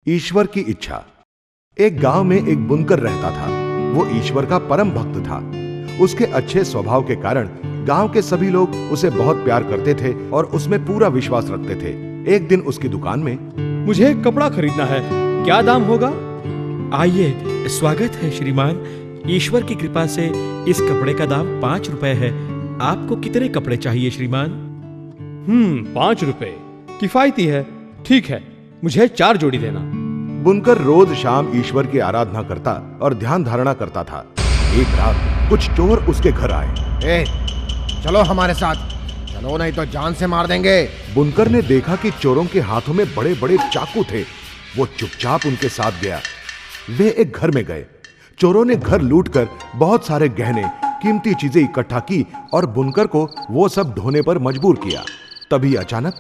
ईश्वर की इच्छा। एक गांव में एक बुनकर रहता था। वो ईश्वर का परम भक्त था। उसके अच्छे स्वभाव के कारण गांव के सभी लोग उसे बहुत प्यार करते थे और उसमें पूरा विश्वास रखते थे। एक दिन उसकी दुकान में, मुझे एक कपड़ा खरीदना है, क्या दाम होगा? आइए, स्वागत है श्रीमान। ईश्वर की कृपा से इस कपड़े का दाम 5 रुपए है। आपको कितने कपड़े चाहिए श्रीमान? 5 रुपए किफायती है। ठीक है, मुझे 4 जोड़ी देना। बुनकर रोज शाम ईश्वर की आराधना करता और ध्यान धारणा करता था। एक रात कुछ चोर उसके घर आए। चलो हमारे साथ, चलो नहीं तो जान से मार देंगे। बुनकर ने देखा कि चोरों के हाथों में बड़े बड़े चाकू थे। वो चुपचाप उनके साथ गया। वे एक घर में गए। चोरों ने घर लूटकर बहुत सारे गहने, कीमती चीजें इकट्ठा की और बुनकर को वो सब ढोने पर मजबूर किया। तभी अचानक,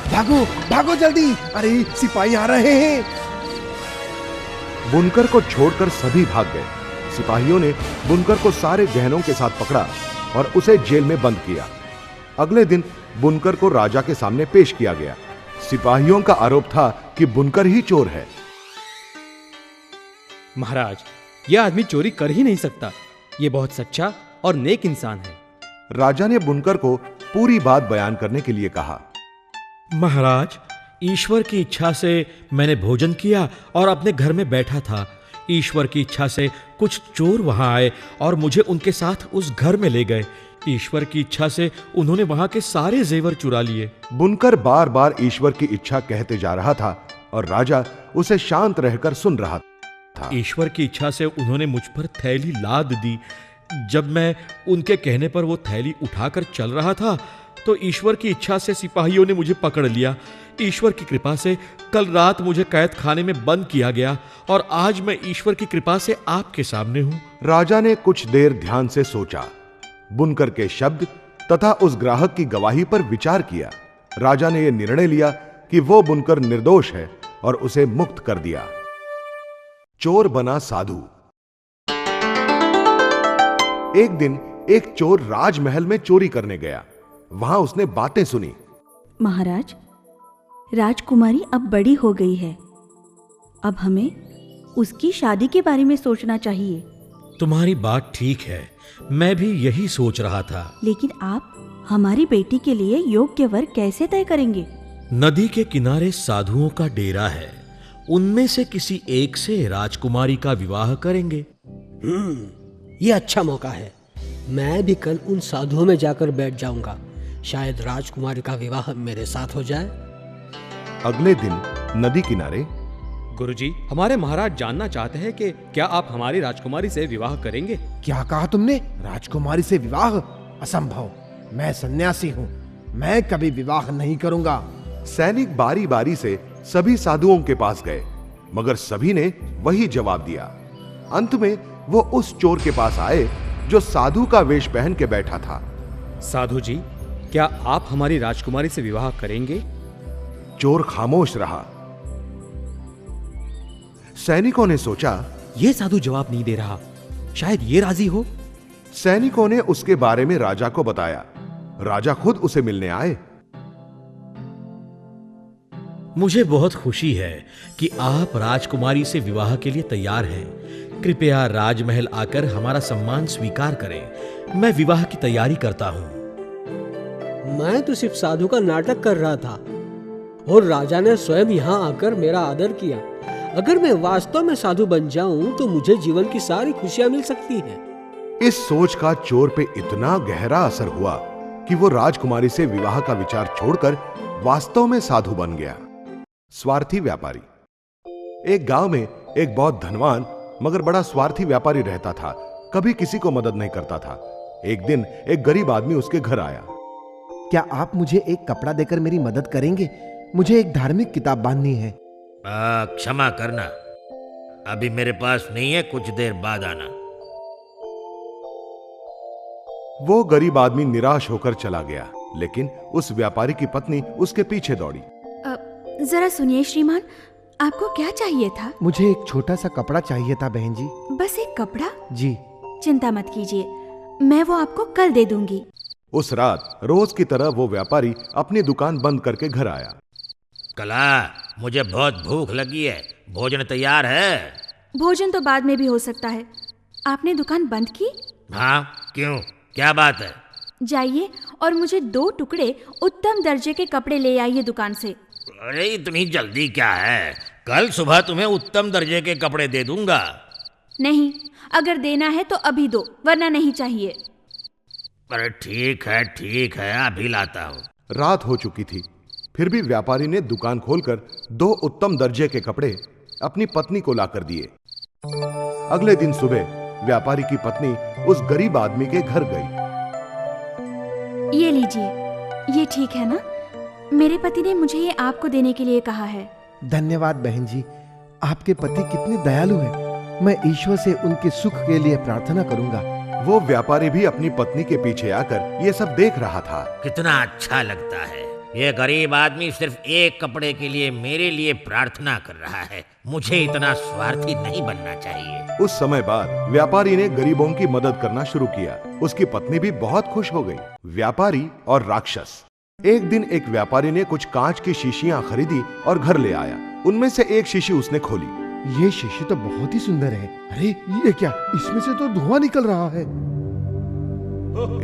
भागो भागो जल्दी, अरे सिपाही आ रहे हैं। बुनकर को छोड़कर सभी भाग गए। सिपाहियों ने बुनकर को सारे गहनों के साथ पकड़ा और उसे जेल में बंद किया। अगले दिन बुनकर को राजा के सामने पेश किया गया। सिपाहियों का आरोप था कि बुनकर ही चोर है। महाराज, यह आदमी चोरी कर ही नहीं सकता। यह बहुत सच्चा और नेक इंसान है। राजा ने बुनकर को पूरी बात बयान करने के लिए कहा। महाराज, ईश्वर की इच्छा से मैंने भोजन किया और अपने घर में बैठा था। ईश्वर की इच्छा से कुछ चोर वहां आए और मुझे उनके साथ उस घर में ले गए। ईश्वर की इच्छा से उन्होंने वहां के सारे जेवर चुरा लिए। बुनकर बार बार ईश्वर की इच्छा कहते जा रहा था और राजा उसे शांत रहकर सुन रहा था। ईश्वर की इच्छा से उन्होंने मुझ पर थैली लाद दी। जब मैं उनके कहने पर वो थैली उठाकर चल रहा था तो ईश्वर की इच्छा से सिपाहियों ने मुझे पकड़ लिया। ईश्वर की कृपा से कल रात मुझे कैद खाने में बंद किया गया और आज मैं ईश्वर की कृपा से आपके सामने हूं। राजा ने कुछ देर ध्यान से सोचा, बुनकर के शब्द तथा उस ग्राहक की गवाही पर विचार किया। राजा ने यह निर्णय लिया कि वो बुनकर निर्दोष है और उसे मुक्त कर दिया। चोर बना साधु। एक दिन एक चोर राजमहल में चोरी करने गया। वहां उसने बातें सुनी। महाराज, राजकुमारी अब बड़ी हो गई है। अब हमें उसकी शादी के बारे में सोचना चाहिए। तुम्हारी बात ठीक है, मैं भी यही सोच रहा था। लेकिन आप हमारी बेटी के लिए योग्य वर कैसे तय करेंगे? नदी के किनारे साधुओं का डेरा है। उनमें से किसी एक से राजकुमारी का विवाह करेंगे। ये अच्छा मौका है। मैं भी कल उन साधुओं में जाकर बैठ जाऊंगा। शायद राजकुमारी का विवाह मेरे साथ हो जाए। अगले दिन नदी किनारे, गुरुजी, हमारे महाराज जानना चाहते हैं कि क्या आप हमारी राजकुमारी से विवाह करेंगे? क्या कहा तुमने? राजकुमारी से विवाह? असंभव। मैं सन्यासी हूँ, मैं कभी विवाह नहीं करूंगा। सैनिक बारी बारी से सभी साधुओं के पास गए, मगर सभी ने वही जवाब दिया। अंत में वो उस चोर के पास आए जो साधु का वेश पहन के बैठा था। साधु जी, क्या आप हमारी राजकुमारी से विवाह करेंगे? चोर खामोश रहा। सैनिकों ने सोचा, यह साधु जवाब नहीं दे रहा, शायद ये राजी हो। सैनिकों ने उसके बारे में राजा को बताया। राजा खुद उसे मिलने आए। मुझे बहुत खुशी है कि आप राजकुमारी से विवाह के लिए तैयार हैं। कृपया राजमहल आकर हमारा सम्मान स्वीकार करें। मैं विवाह की तैयारी करता हूं। मैं तो सिर्फ साधु का नाटक कर रहा था और राजा ने स्वयं यहाँ आकर मेरा आदर किया। अगर मैं वास्तव में साधु बन जाऊं तो मुझे जीवन की सारी खुशियां मिल सकती हैं। इस सोच का चोर पे इतना गहरा असर हुआ कि वो राजकुमारी से विवाह का विचार छोड़कर वास्तव में साधु बन गया। स्वार्थी व्यापारी। एक गांव में एक बहुत धनवान मगर बड़ा स्वार्थी व्यापारी रहता था। कभी किसी को मदद नहीं करता था। एक दिन एक गरीब आदमी उसके घर आया। क्या आप मुझे एक कपड़ा देकर मेरी मदद करेंगे? मुझे एक धार्मिक किताब बांधनी है। क्षमा करना, अभी मेरे पास नहीं है, कुछ देर बाद आना। वो गरीब आदमी निराश होकर चला गया, लेकिन उस व्यापारी की पत्नी उसके पीछे दौड़ी। जरा सुनिए श्रीमान, आपको क्या चाहिए था? मुझे एक छोटा सा कपड़ा चाहिए था बहन जी। बस एक कपड़ा? जी। चिंता मत कीजिए, मैं वो आपको कल दे दूंगी। उस रात रोज की तरह वो व्यापारी अपनी दुकान बंद करके घर आया। कला, मुझे बहुत भूख लगी है, भोजन तैयार है? भोजन तो बाद में भी हो सकता है। आपने दुकान बंद की? हाँ, क्यों, क्या बात है? जाइए और मुझे 2 टुकड़े उत्तम दर्जे के कपड़े ले आइए दुकान से। अरे इतनी जल्दी क्या है? कल सुबह तुम्हें उत्तम दर्जे के कपड़े दे दूंगा। नहीं, अगर देना है तो अभी दो, वरना नहीं चाहिए। अरे ठीक है, अभी लाता हूँ। रात हो चुकी थी, फिर भी व्यापारी ने दुकान खोलकर 2 उत्तम दर्जे के कपड़े अपनी पत्नी को लाकर दिए। अगले दिन सुबह व्यापारी की पत्नी उस गरीब आदमी के घर गई। ये लीजिए, ये ठीक है ना? मेरे पति ने मुझे ये आपको देने के लिए कहा है। धन्यवाद बहन जी, आपके पति कितने दयालु हैं। मैं ईश्वर से उनके सुख के लिए प्रार्थना करूंगा। वो व्यापारी भी अपनी पत्नी के पीछे आकर ये सब देख रहा था। कितना अच्छा लगता है, ये गरीब आदमी सिर्फ एक कपड़े के लिए मेरे लिए प्रार्थना कर रहा है। मुझे इतना स्वार्थी नहीं बनना चाहिए। उस समय बाद व्यापारी ने गरीबों की मदद करना शुरू किया। उसकी पत्नी भी बहुत खुश हो गई। व्यापारी और राक्षस। एक दिन एक व्यापारी ने कुछ कांच की शीशियां खरीदी और घर ले आया। उनमें से एक शीशी उसने खोली। ये शीशी तो बहुत ही सुंदर है। अरे ये क्या, इसमें से तो धुआं निकल रहा है।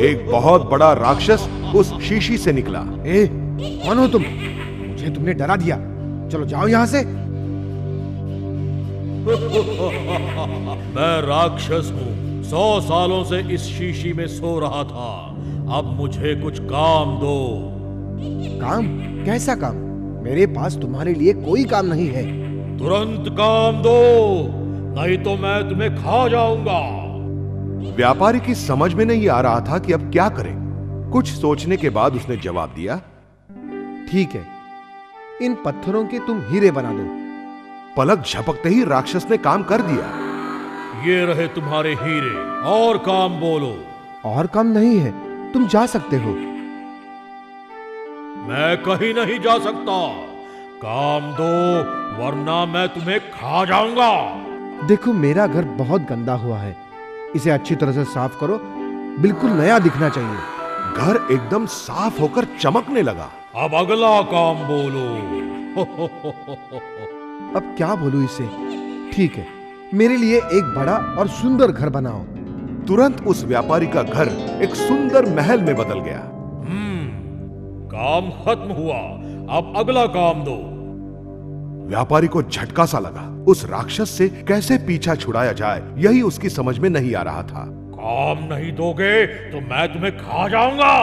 एक बहुत बड़ा राक्षस उस शीशी से निकला। ए, कौन हो तुम? मुझे तुमने डरा दिया। चलो जाओ यहाँ से। मैं राक्षस हूँ, 100 सालों से इस शीशी में सो रहा था। अब मुझे कुछ काम दो। काम? कैसा काम? मेरे पास तुम्हारे लिए कोई काम नहीं है। तुरंत काम दो, नहीं तो मैं तुम्हें खा जाऊंगा। व्यापारी की समझ में नहीं आ रहा था कि अब क्या करें। कुछ सोचने के बाद उसने जवाब दिया, ठीक है, इन पत्थरों के तुम हीरे बना दो। पलक झपकते ही राक्षस ने काम कर दिया। ये रहे तुम्हारे हीरे, और काम बोलो। और काम नहीं है, तुम जा सकते हो। मैं कहीं नहीं जा सकता, काम दो वरना मैं तुम्हें खा जाऊंगा। देखो, मेरा घर बहुत गंदा हुआ है, इसे अच्छी तरह से साफ करो, बिल्कुल नया दिखना चाहिए। घर एकदम साफ होकर चमकने लगा। अब अगला काम बोलो। अब क्या बोलूं इसे? ठीक है, मेरे लिए एक बड़ा और सुंदर घर बनाओ। तुरंत उस व्यापारी का घर एक सुंदर महल में बदल गया। काम खत्म हुआ, अब अगला काम दो। व्यापारी को झटका सा लगा। उस राक्षस से कैसे पीछा छुड़ाया जाए, यही उसकी समझ में नहीं आ रहा था। काम नहीं दोगे तो मैं तुम्हें खा जाऊंगा।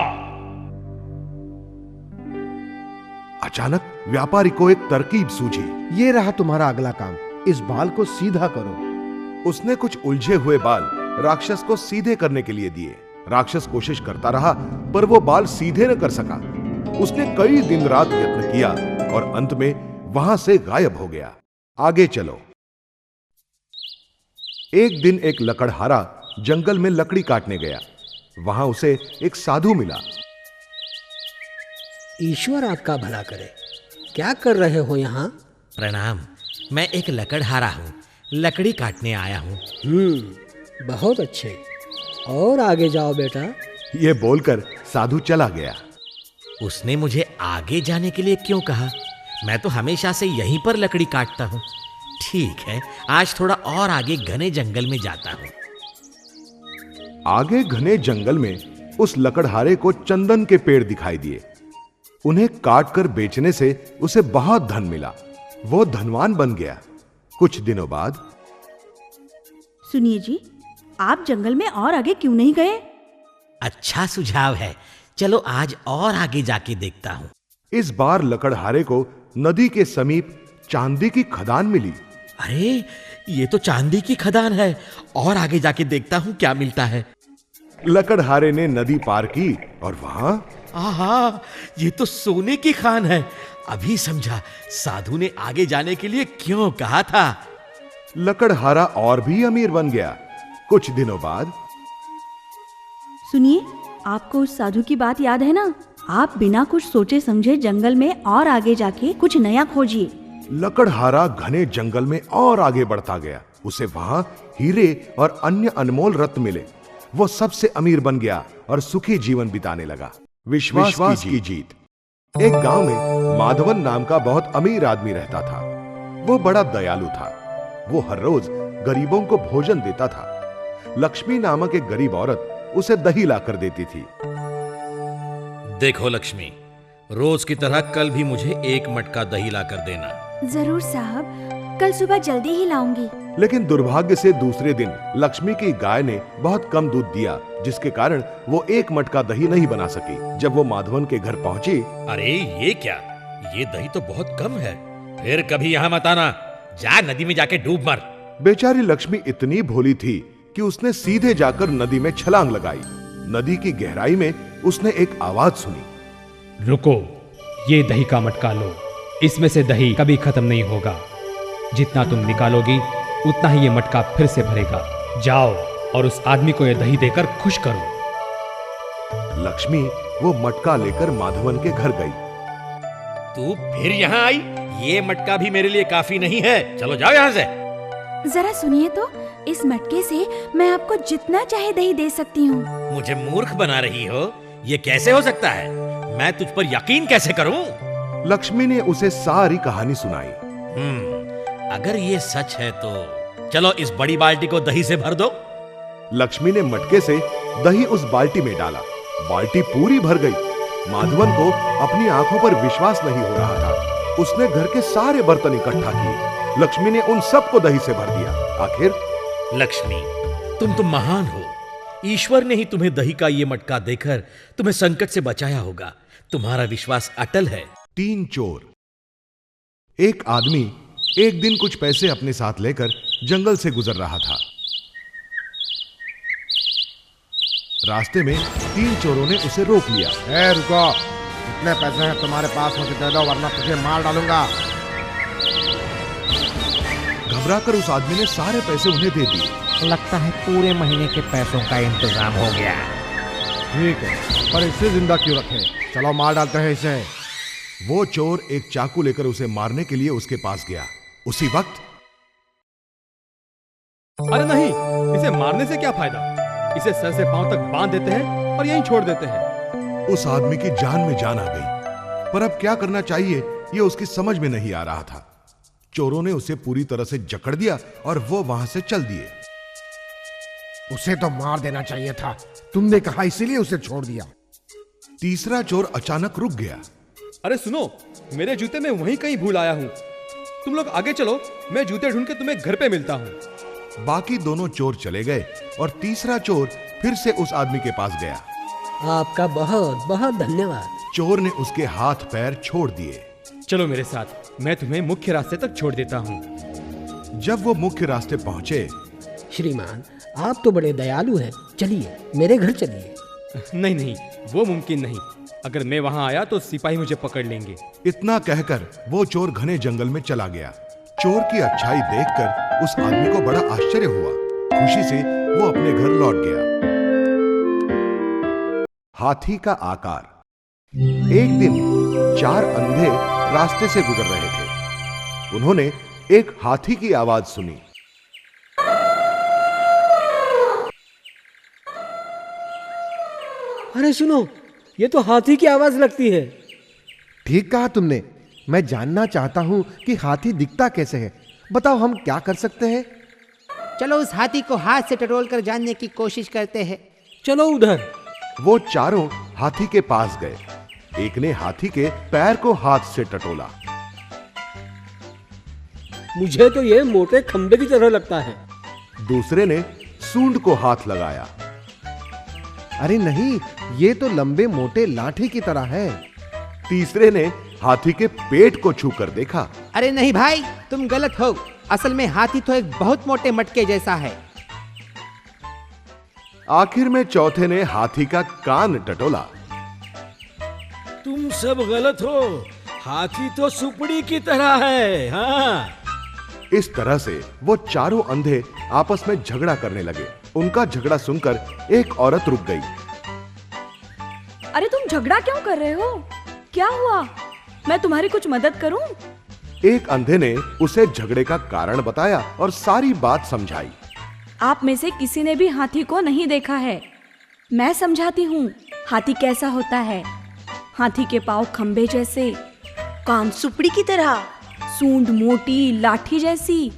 अचानक व्यापारी को एक तरकीब सूझी। ये रहा तुम्हारा अगला काम, इस बाल को सीधा करो। उसने कुछ उलझे हुए बाल राक्षस को सीधे करने के लिए दिए। राक्षस कोशिश करता रहा, पर वो बाल सीधे न कर सका। उसने कई दिन रात यत्न किया और अंत में वहां से गायब हो गया। आगे चलो। एक दिन एक लकड़हारा जंगल में लकड़ी काटने गया। वहां उसे एक साधु मिला। ईश्वर आपका भला करे, क्या कर रहे हो यहाँ? प्रणाम, मैं एक लकड़हारा हूँ, लकड़ी काटने आया हूँ। बहुत अच्छे, और आगे जाओ बेटा। यह बोलकर साधु चला गया। उसने मुझे आगे जाने के लिए क्यों कहा? मैं तो हमेशा से यहीं पर लकड़ी काटता हूँ। ठीक है, आज थोड़ा और आगे घने जंगल में जाता हूँ। आगे घने जंगल में उस लकड़हारे को चंदन के पेड़ दिखाई दिए। उन्हें काटकर बेचने से उसे बहुत धन मिला। वो धनवान बन गया। कुछ दिनों बाद, सुनिए जी, आप जंगल में और आगे क्यों नहीं गए? अच्छा सुझाव है, चलो आज और आगे जाके देखता हूँ। इस बार लकड़हारे को नदी के समीप चांदी की खदान मिली। अरे, ये तो चांदी की खदान है, और आगे जाके देखता हूँ क्या मिलता है। लकड़हारे ने नदी पार की और वहां आहा, ये तो सोने की खान है। अभी समझा साधु ने आगे जाने के लिए क्यों कहा था। लकड़हारा और भी अमीर बन गया। कुछ दिनों बाद, सुनिए, आपको उस साधु की बात याद है ना? आप बिना कुछ सोचे समझे जंगल में और आगे जाके कुछ नया खोजिए। लकड़हारा घने जंगल में और आगे बढ़ता गया। उसे वहां हीरे और अन्य अनमोल रत्न मिले। वो सबसे अमीर बन गया और सुखी जीवन बिताने लगा। विश्वास की जीत। एक गांव में माधवन नाम का बहुत अमीर आदमी रहता था। वो बड़ा दयालु था। वो हर रोज गरीबों को भोजन देता था। लक्ष्मी नामक एक गरीब औरत उसे दही लाकर देती थी। देखो लक्ष्मी, रोज की तरह कल भी मुझे एक मटका दही लाकर देना। जरूर साहब, कल सुबह जल्दी ही लाऊंगी। लेकिन दुर्भाग्य से दूसरे दिन लक्ष्मी की गाय ने बहुत कम दूध दिया, जिसके कारण वो एक मटका दही नहीं बना सकी। जब वो माधवन के घर पहुंची, अरे ये क्या, ये दही तो बहुत कम है। फिर कभी यहाँ मत आना, जा नदी में जाके डूब मर। बेचारी लक्ष्मी इतनी भोली थी कि उसने सीधे जाकर नदी में छलांग लगाई। नदी की गहराई में उसने एक आवाज सुनी, रुको, ये दही का मटका लो। इसमें से दही कभी खत्म नहीं होगा। जितना तुम निकालोगी उतना ही ये मटका फिर से भरेगा। जाओ और उस आदमी को ये दही देकर खुश करो। लक्ष्मी वो मटका लेकर माधवन के घर गई। तू फिर यहाँ आई? ये मटका भी मेरे लिए काफी नहीं है, चलो जाओ यहाँ से। जरा सुनिए तो, इस मटके से मैं आपको जितना चाहे दही दे सकती हूँ। मुझे मूर्ख बना रही हो? ये कैसे हो सकता है? मैं तुझ पर यकीन कैसे करूं? लक्ष्मी ने उसे सारी कहानी सुनाई। अगर ये सच है तो चलो इस बड़ी बाल्टी को दही से भर दो। लक्ष्मी ने मटके से दही उस बाल्टी में डाला। बाल्टी पूरी भर गई। माधवन को अपनी आंखों पर विश्वास नहीं हो रहा था। उसने घर के सारे बर्तन इकट्ठा किए। लक्ष्मी ने उन सबको दही से भर दिया। आखिर लक्ष्मी, तुम तो महान हो। ईश्वर ने ही तुम्हें दही का ये मटका देकर तुम्हें संकट से बचाया होगा। तुम्हारा विश्वास अटल है। 3 चोर। एक आदमी एक दिन कुछ पैसे अपने साथ लेकर जंगल से गुजर रहा था। रास्ते में 3 चोरों ने उसे रोक लिया। रुको, कितने पैसे हैं तुम्हारे पास? मुझे दे दो वरना तुझे मार डालूंगा। घबराकर उस आदमी ने सारे पैसे उन्हें दे दिए। लगता है पूरे महीने के पैसों का इंतजाम हो गया। ठीक है, पर इसे जिंदा क्यों रखें? चलो मार डालते हैं इसे। वो चोर एक चाकू लेकर उसे मारने के लिए उसके पास गया। उसी वक्त अरे नहीं, इसे मारने से क्या फायदा? इसे सर से पांव तक बांध देते हैं और यहीं छोड़ देते हैं। उस आदमी की जान में जान आ गई, पर अब क्या करना चाहिए ये उसकी समझ में नहीं आ रहा था। चोरों ने उसे पूरी तरह से जकड़ दिया और वो वहां से चल दिए। उसे तो मार देना चाहिए था, तुमने कहा इसीलिए उसे छोड़ दिया। तीसरा चोर अचानक रुक गया। अरे सुनो, मेरे जूते मैं वहीं कहीं भूल आया हूँ। तुम लोग आगे चलो, मैं जूते ढूंढ के तुम्हें घर पे मिलता हूँ। बाकी दोनों चोर चले गए और तीसरा चोर फिर से उस आदमी के पास गया। आपका बहुत बहुत धन्यवाद। चोर ने उसके हाथ पैर छोड़ दिए। चलो मेरे साथ, मैं तुम्हें मुख्य रास्ते तक छोड़ देता हूँ। जब वो मुख्य रास्ते पहुंचे, श्रीमान, आप तो बड़े दयालु हैं। चलिए मेरे घर चलिए। नहीं नहीं, वो मुमकिन नहीं। अगर मैं वहां आया तो सिपाही मुझे पकड़ लेंगे। इतना कहकर वो चोर घने जंगल में चला गया। चोर की अच्छाई देखकर उस आदमी को बड़ा आश्चर्य हुआ। खुशी से वो अपने घर लौट गया। हाथी का आकार। एक दिन 4 अंधे रास्ते से गुजर रहे थे। उन्होंने एक हाथी की आवाज सुनी। अरे सुनो, ये तो हाथी की आवाज लगती है। ठीक कहा तुमने। मैं जानना चाहता हूँ कि हाथी दिखता कैसे है। बताओ, हम क्या कर सकते हैं? चलो उस हाथी को हाथ से टटोल कर जानने की कोशिश करते हैं। चलो उधर। वो चारों हाथी के पास गए। एक ने हाथी के पैर को हाथ से टटोला। मुझे तो ये मोटे खंबे की तरह लगता है। दूसरे ने सूंड को हाथ लगाया। अरे नहीं, ये तो लंबे मोटे लाठी की तरह है। तीसरे ने हाथी के पेट को छूकर देखा। अरे नहीं भाई, तुम गलत हो। असल में हाथी तो एक बहुत मोटे मटके जैसा है। आखिर में चौथे ने हाथी का कान टटोला। तुम सब गलत हो। हाथी तो सुपड़ी की तरह है। हाँ। इस तरह से वो चारों अंधे आपस में झगड़ा करने लगे। उनका झगड़ा सुनकर एक औरत रुक गई। अरे तुम झगड़ा क्यों कर रहे हो? क्या हुआ? मैं तुम्हारी कुछ मदद करूं? एक अंधे ने उसे झगड़े का कारण बताया और सारी बात समझाई। आप में से किसी ने भी हाथी को नहीं देखा है। मैं समझाती हूँ हाथी कैसा होता है। हाथी के पाँव खंबे जैसे, कान सुपड़ी की तरह, सूंड मोटी लाठी जैसी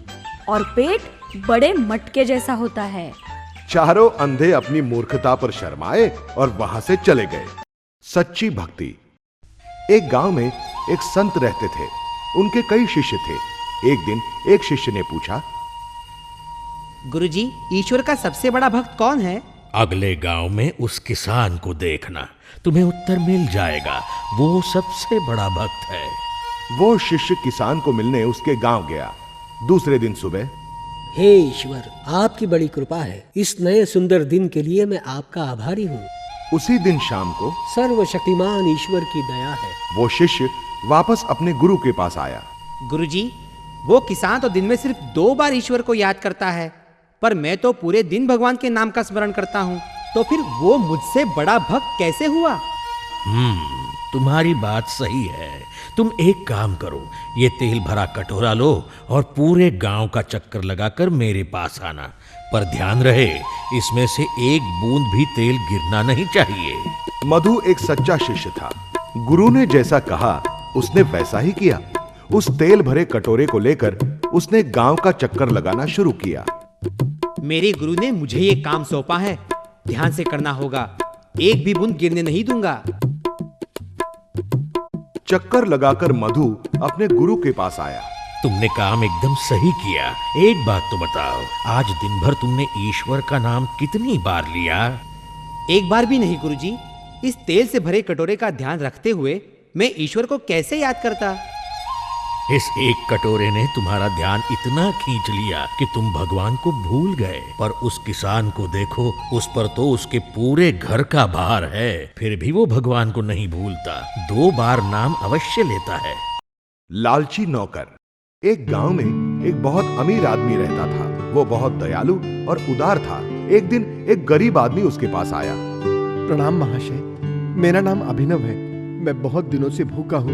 और पेट बड़े मटके जैसा होता है। चारों अंधे अपनी मूर्खता पर शर्माए और वहां से चले गए। सच्ची भक्ति। एक गांव में एक संत रहते थे। उनके कई शिष्य थे। एक दिन एक शिष्य ने पूछा, गुरुजी, ईश्वर का सबसे बड़ा भक्त कौन है? अगले गांव में उस किसान को देखना, तुम्हें उत्तर मिल जाएगा। वो सबसे बड़ा भक्त है। वो शिष्य किसान को मिलने उसके गांव गया। दूसरे दिन सुबह, हे ईश्वर, आपकी बड़ी कृपा है। इस नए सुंदर दिन के लिए मैं आपका आभारी हूँ। उसी दिन शाम को सर्वशक्तिमान ईश्वर की दया है। वो शिष्य वापस अपने गुरु के पास आया। गुरुजी, वो किसान तो दिन में सिर्फ 2 बार ईश्वर को याद करता है, पर मैं तो पूरे दिन भगवान के नाम का स्मरण करता हूँ। तो फिर वो मुझसे बड़ा भक्त कैसे हुआ? तुम्हारी बात सही है। तुम एक काम करो, ये तेल भरा कटोरा लो और पूरे गांव का चक्कर लगाकर मेरे पास आना। पर ध्यान रहे, इसमें से एक बूंद भी तेल गिरना नहीं चाहिए। मधु एक सच्चा शिष्य था। गुरु ने जैसा कहा उसने वैसा ही किया। उस तेल भरे कटोरे को लेकर उसने गांव का चक्कर लगाना शुरू किया। मेरे गुरु ने मुझे ये काम सौंपा है, ध्यान से करना होगा। एक भी बूंद गिरने नहीं दूंगा। चक्कर लगाकर मधु अपने गुरु के पास आया। तुमने काम एकदम सही किया। एक बात तो बताओ, आज दिन भर तुमने ईश्वर का नाम कितनी बार लिया? एक बार भी नहीं गुरुजी। इस तेल से भरे कटोरे का ध्यान रखते हुए मैं ईश्वर को कैसे याद करता? इस एक कटोरे ने तुम्हारा ध्यान इतना खींच लिया कि तुम भगवान को भूल गए। पर उस किसान को देखो, उस पर तो उसके पूरे घर का भार है, फिर भी वो भगवान को नहीं भूलता। 2 बार नाम अवश्य लेता है। लालची नौकर। एक गांव में एक बहुत अमीर आदमी रहता था। वो बहुत दयालु और उदार था। एक दिन एक गरीब आदमी उसके पास आया। प्रणाम महाशय, मेरा नाम अभिनव है। मैं बहुत दिनों से भूखा हूँ।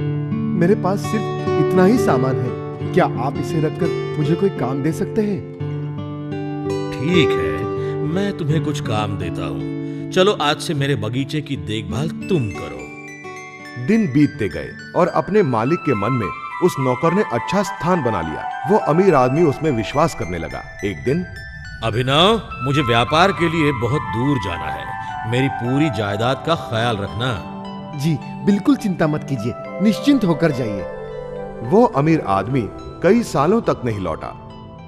मेरे पास सिर्फ इतना ही सामान है। क्या आप इसे रखकर मुझे कोई काम दे सकते हैं? ठीक है, मैं तुम्हें कुछ काम देता हूँ। चलो, आज से मेरे बगीचे की देखभाल तुम करो। दिन बीतते गए और अपने मालिक के मन में उस नौकर ने अच्छा स्थान बना लिया। वो अमीर आदमी उसमें विश्वास करने लगा। एक दिन, अभिनव, मुझे व्यापार के लिए बहुत दूर जाना है। मेरी पूरी जायदाद का ख्याल रखना। जी बिल्कुल चिंता मत कीजिए, निश्चिंत होकर जाइए। वो अमीर आदमी कई सालों तक नहीं लौटा।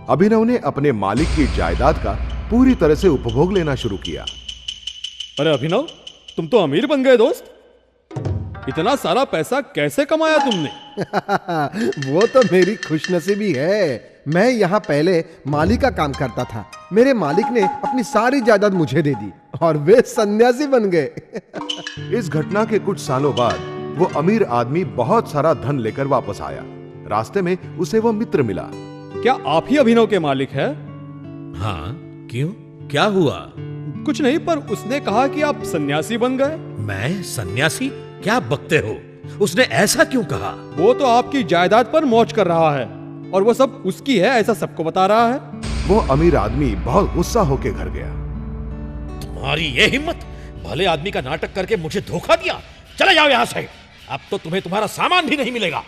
अभिनव ने अपने मालिक की जायदाद का पूरी तरह से उपभोग लेना शुरू किया। अरे अभिनव, तुम तो अमीर बन गए दोस्त। इतना सारा पैसा कैसे कमाया तुमने? वो तो मेरी खुशनसीबी है। मैं यहाँ पहले माली का काम करता था। मेरे मालिक ने अपनी सारी जायदाद मुझे दे दी और वे सन्यासी बन गए। इस घटना के कुछ सालों बाद वो अमीर आदमी बहुत सारा धन लेकर वापस आया। रास्ते में उसे वो मित्र मिला। क्या आप ही अभिनव के मालिक हैं? हाँ, क्यों? क्या हुआ? कुछ नहीं, पर उसने कहा कि आप सन्यासी बन गए। मैं सन्यासी? क्या बकते हो? उसने ऐसा क्यों कहा? वो तो आपकी जायदाद पर मौज कर रहा है और वो सब उसकी है, ऐसा सबको बता रहा है। वो अमीर आदमी बहुत गुस्सा होकर घर गया। तुम्हारी ये हिम्मत! भले आदमी का नाटक करके मुझे धोखा दिया। चले जाओ यहाँ से। अब तो तुम्हें तुम्हारा सामान भी नहीं मिलेगा।